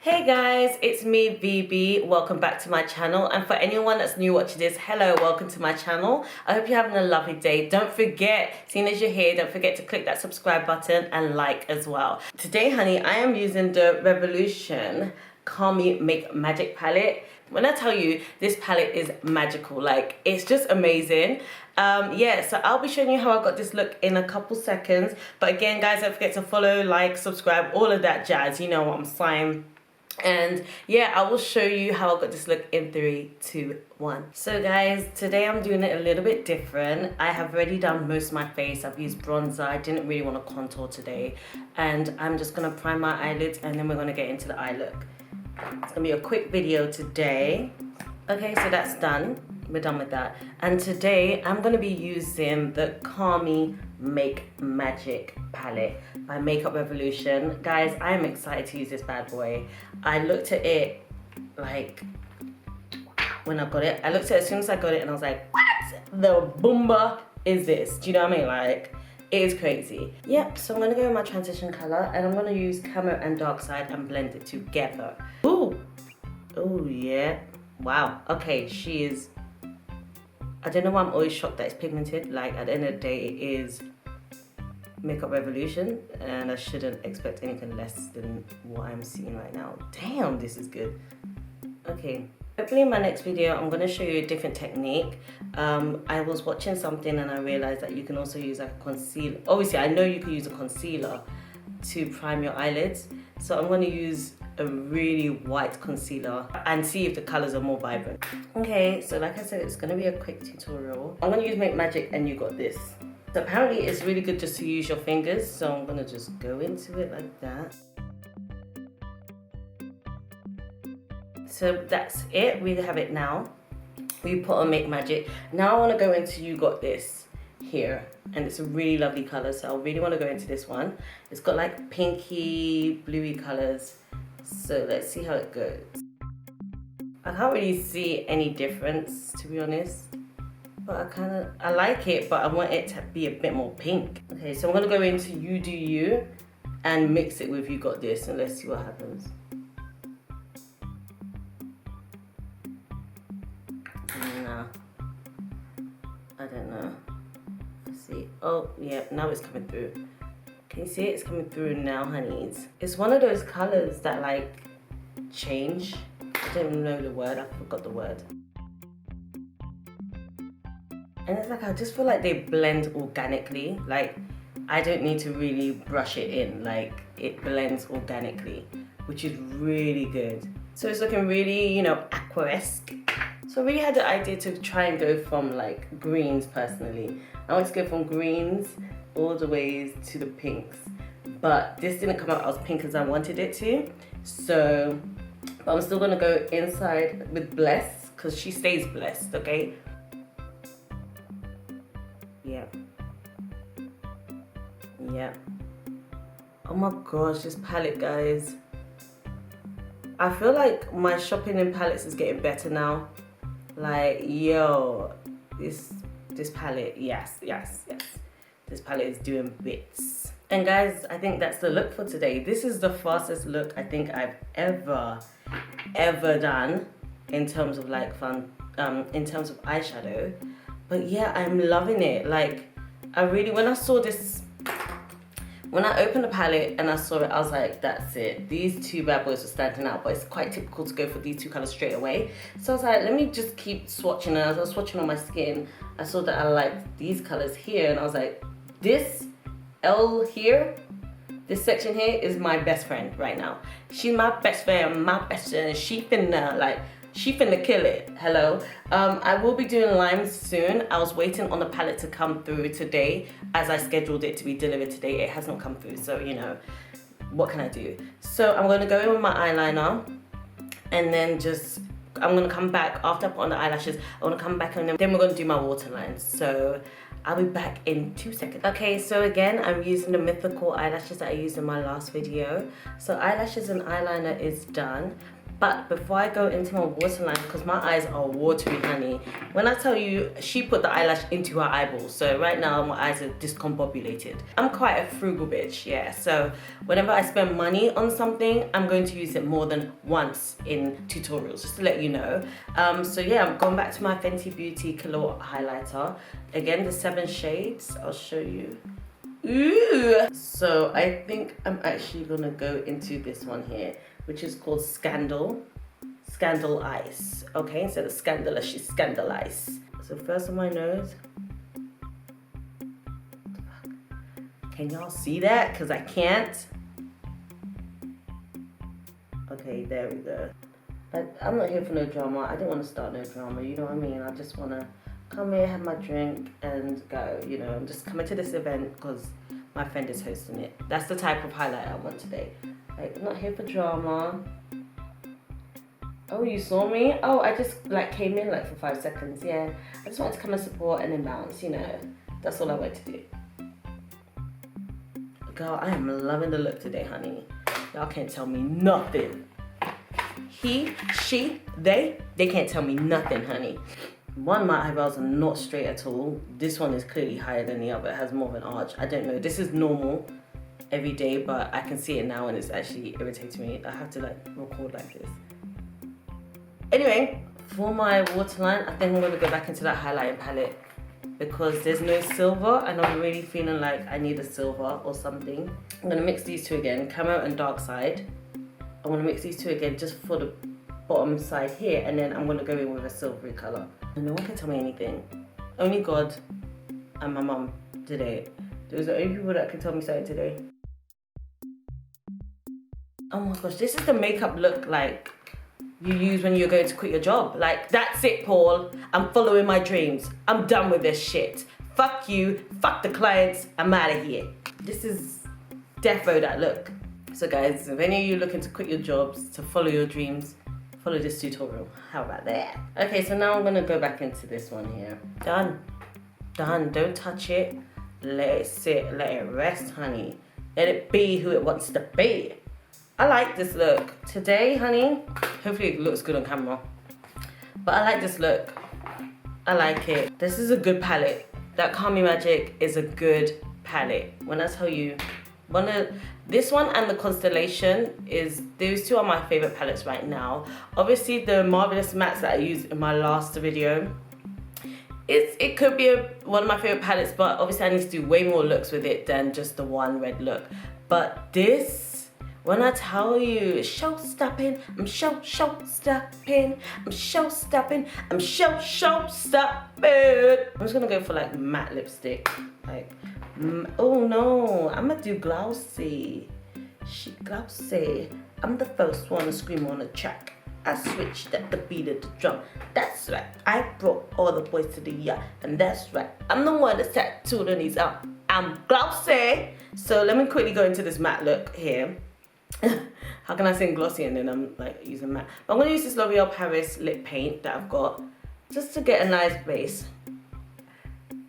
Hey guys, it's me VB. Welcome back to my channel, and for anyone that's new watching this, hello, welcome to my channel. I hope you're having a lovely day. Don't forget, seeing as you're here, don't forget to click that subscribe button and like as well. Today honey, I am using the Revolution Carmi Make Magic palette. When I tell you this palette is magical, like it's just amazing. Yeah, so I'll be showing you how I got this look in a couple seconds, but again guys, don't forget to follow, like, subscribe, all of that jazz, you know what I'm saying. And yeah, I will show you how I got this look in 3, 2, 1. So guys, today I'm doing it a little bit different. I have already done most of my face. I've used bronzer. I didn't really want to contour today, and I'm just gonna prime my eyelids and then we're gonna get into the eye look. It's gonna be a quick video today. Okay, so that's done. We're done with that. And today I'm gonna be using the Carmi Make Magic palette by Makeup Revolution. Guys, I'm excited to use this bad boy. I looked at it like when I got it. I looked at it as soon as I got it and I was like, what the boomba is this? Do you know what I mean? Like, it is crazy. Yep, so I'm gonna go with my transition color and I'm gonna use Camo and Dark Side and blend it together. Ooh, oh yeah. Wow, okay, she is, I don't know why I'm always shocked that it's pigmented. Like, at the end of the day, it is Makeup Revolution, and I shouldn't expect anything less than what I'm seeing right now. Damn, this is good. Okay, hopefully in my next video, I'm gonna show you a different technique. I was watching something and I realized that you can also use like a concealer. Obviously, I know you can use a concealer to prime your eyelids. So I'm gonna use a really white concealer and see if the colors are more vibrant. Okay, so like I said, it's gonna be a quick tutorial. I'm gonna use Make Magic and You Got This. So apparently it's really good just to use your fingers, so I'm gonna just go into it like that. So that's it, we have it now. We put on Make Magic. Now I wanna go into You Got This here, and it's a really lovely color, so I really wanna go into this one. It's got like pinky, bluey colors. So let's see how it goes. I can't really see any difference, to be honest. But I like it, but I want it to be a bit more pink. Okay, so I'm gonna go into You Do You and mix it with You Got This, and let's see what happens. Nah, I don't know. Let's see. Oh, yeah, now it's coming through. Can you see it? It's coming through now, honeys. It's one of those colors that like change. I don't even know the word, I forgot the word. And it's like, I just feel like they blend organically. Like, I don't need to really brush it in. Like, it blends organically, which is really good. So it's looking really, you know, aqua-esque. So I really had the idea to try and go from like greens personally. I want to go from greens all the way to the pinks. But this didn't come out as pink as I wanted it to. So, but I'm still gonna go inside with Bless, because she stays blessed, okay? Yeah. Yeah. Oh my gosh, this palette, guys. I feel like my shopping in palettes is getting better now. Like, yo, this palette, yes. This palette is doing bits. And guys, I think that's the look for today. This is the fastest look I think I've ever done in terms of like in terms of eyeshadow. But yeah, I'm loving it. Like, I really, when I saw this, when I opened the palette and I saw it, I was like, that's it. These two bad boys were standing out, but it's quite typical to go for these two colors straight away. So I was like, let me just keep swatching. And as I was swatching on my skin, I saw that I liked these colors here, and I was like, this L here, this section here is my best friend right now. She's my best friend, she finna kill it. Hello. I will be doing limes soon. I was waiting on the palette to come through today, as I scheduled it to be delivered today. It has not come through, so you know, what can I do? So I'm gonna go in with my eyeliner, and then I'm gonna come back after I put on the eyelashes. I wanna come back and then we're gonna do my waterline. So I'll be back in 2 seconds. Okay, so again, I'm using the mythical eyelashes that I used in my last video. So eyelashes and eyeliner is done. But before I go into my waterline, because my eyes are watery, honey, when I tell you, she put the eyelash into her eyeballs. So right now, my eyes are discombobulated. I'm quite a frugal bitch, yeah. So whenever I spend money on something, I'm going to use it more than once in tutorials, just to let you know. So yeah, I'm going back to my Fenty Beauty Kilo highlighter. Again, the 7 shades, I'll show you. Ooh! So I think I'm actually gonna go into this one here, which is called Scandal Ice. Okay, instead of Scandalous, she's Scandal Ice. So first on my nose. Can y'all see that? Because I can't. Okay, there we go. I'm not here for no drama. I don't want to start no drama, you know what I mean? I just want to come here, have my drink, and go, you know. I'm just coming to this event because my friend is hosting it. That's the type of highlight I want today. Like, I'm not here for drama. Oh, you saw me? Oh, I just like came in like for 5 seconds, yeah. I just wanted to come and support and then bounce, you know. That's all I want to do. Girl, I am loving the look today, honey. Y'all can't tell me nothing. He, she, they can't tell me nothing, honey. One, my eyebrows are not straight at all. This one is clearly higher than the other. It has more of an arch. I don't know. This is normal every day, but I can see it now and it's actually irritating me. I have to like record like this. Anyway, for my waterline, I think I'm going to go back into that highlighting palette because there's no silver and I'm really feeling like I need a silver or something. I'm going to mix these two again, Camo and Dark Side. I want to mix these two again just for the bottom side here, and then I'm going to go in with a silvery colour. And no one can tell me anything. Only God and my mum today. Those are the only people that can tell me something today. Oh my gosh, this is the makeup look like you use when you're going to quit your job. Like, that's it, Paul. I'm following my dreams. I'm done with this shit. Fuck you, fuck the clients, I'm out of here. This is defo that look. So guys, if any of you looking to quit your jobs, to follow your dreams, follow this tutorial. How about that? Okay, so now I'm gonna go back into this one here. Done. Don't touch it. Let it sit, let it rest, honey. Let it be who it wants to be. I like this look. Today, honey, hopefully it looks good on camera. But I like this look. I like it. This is a good palette. That Carmi Magic is a good palette. When I tell you, this one and the Constellation, those two are my favorite palettes right now. Obviously the Marvelous Mattes that I used in my last video, it could be one of my favorite palettes, but obviously I need to do way more looks with it than just the one red look. But this, when I tell you, show-stopping, I'm show-stopping, I'm show-stopping, I'm show-stopping. I'm just gonna go for like matte lipstick, like. Oh no, I'm gonna do glossy. She glossy. I'm the first one to scream on the track. I switched at the beat of the drum. That's right. I brought all the boys to the yacht, and that's right. I'm the one that's tattooed on his arm. I'm glossy. So let me quickly go into this matte look here. How can I sing glossy and then I'm like using matte? But I'm gonna use this L'Oreal Paris lip paint that I've got just to get a nice base.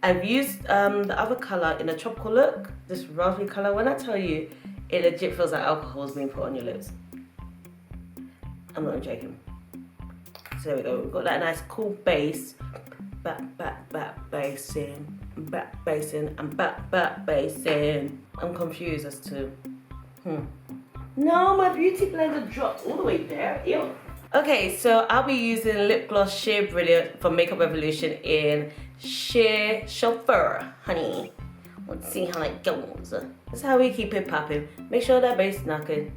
I've used the other colour in a tropical look, this raspberry colour. When I tell you, it legit feels like alcohol is being put on your lips. I'm not joking. So there we go, we've got that nice cool base. Back basing, back basing, and back basing. I'm confused as to, No, my beauty blender dropped all the way there, ew. Okay, so I'll be using lip gloss Sheer Brilliant from Makeup Revolution in Sheer Chauffeur, honey. Let's see how it goes. That's how we keep it popping. Make sure that base is knocking.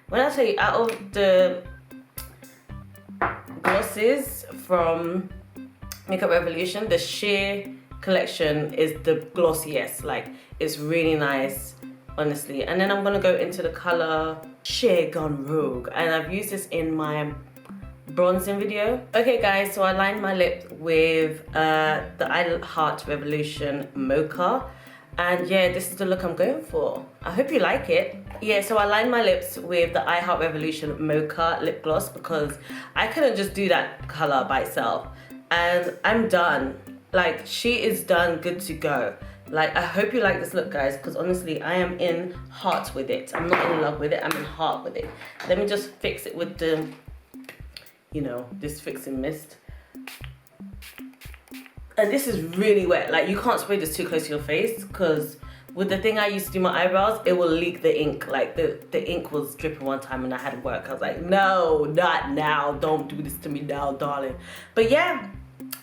When I tell you, out of the glosses from Makeup Revolution, the Sheer collection is the glossiest. Like, it's really nice, honestly. And then I'm gonna go into the color Sheer Gone Rogue, and I've used this in my bronzing video. Okay guys, so I lined my lips with the I Heart Revolution Mocha, and yeah, this is the look I'm going for. I hope you like it. Yeah, so I lined my lips with the I Heart Revolution Mocha lip gloss because I couldn't just do that color by itself, and I'm done. Like, she is done, good to go. Like, I hope you like this look, guys, because honestly, I am in heart with it. I'm not in love with it, I'm in heart with it. Let me just fix it with the, you know, this fixing mist. And this is really wet. Like, you can't spray this too close to your face, because with the thing I used to do my eyebrows, it will leak the ink. Like, the ink was dripping one time and I had to work. I was like, no, not now. Don't do this to me now, darling. But yeah,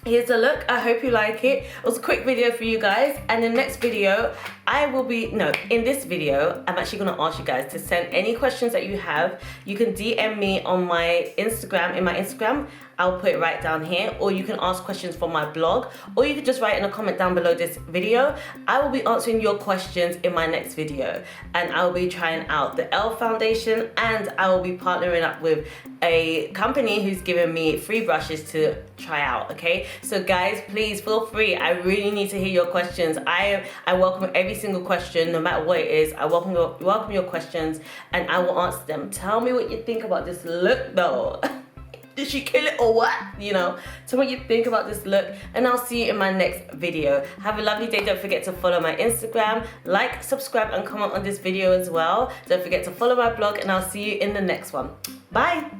here's the look. I hope you like it. It was a quick video for you guys. And in the next video, in this video, I'm actually going to ask you guys to send any questions that you have. You can DM me on my Instagram, I'll put it right down here, or you can ask questions from my blog, or you can just write in a comment down below this video. I will be answering your questions in my next video, and I will be trying out the e.l.f. foundation, and I will be partnering up with a company who's giving me free brushes to try out, okay? So guys, please feel free. I really need to hear your questions. I welcome every single question, no matter what it is. I welcome your questions, and I will answer them. Tell me what you think about this look though. Did she kill it or what? You know, tell me what you think about this look, and I'll see you in my next video. Have a lovely day. Don't forget to follow my Instagram, like, subscribe, and comment on this video as well. Don't forget to follow my blog, and I'll see you in the next one. Bye.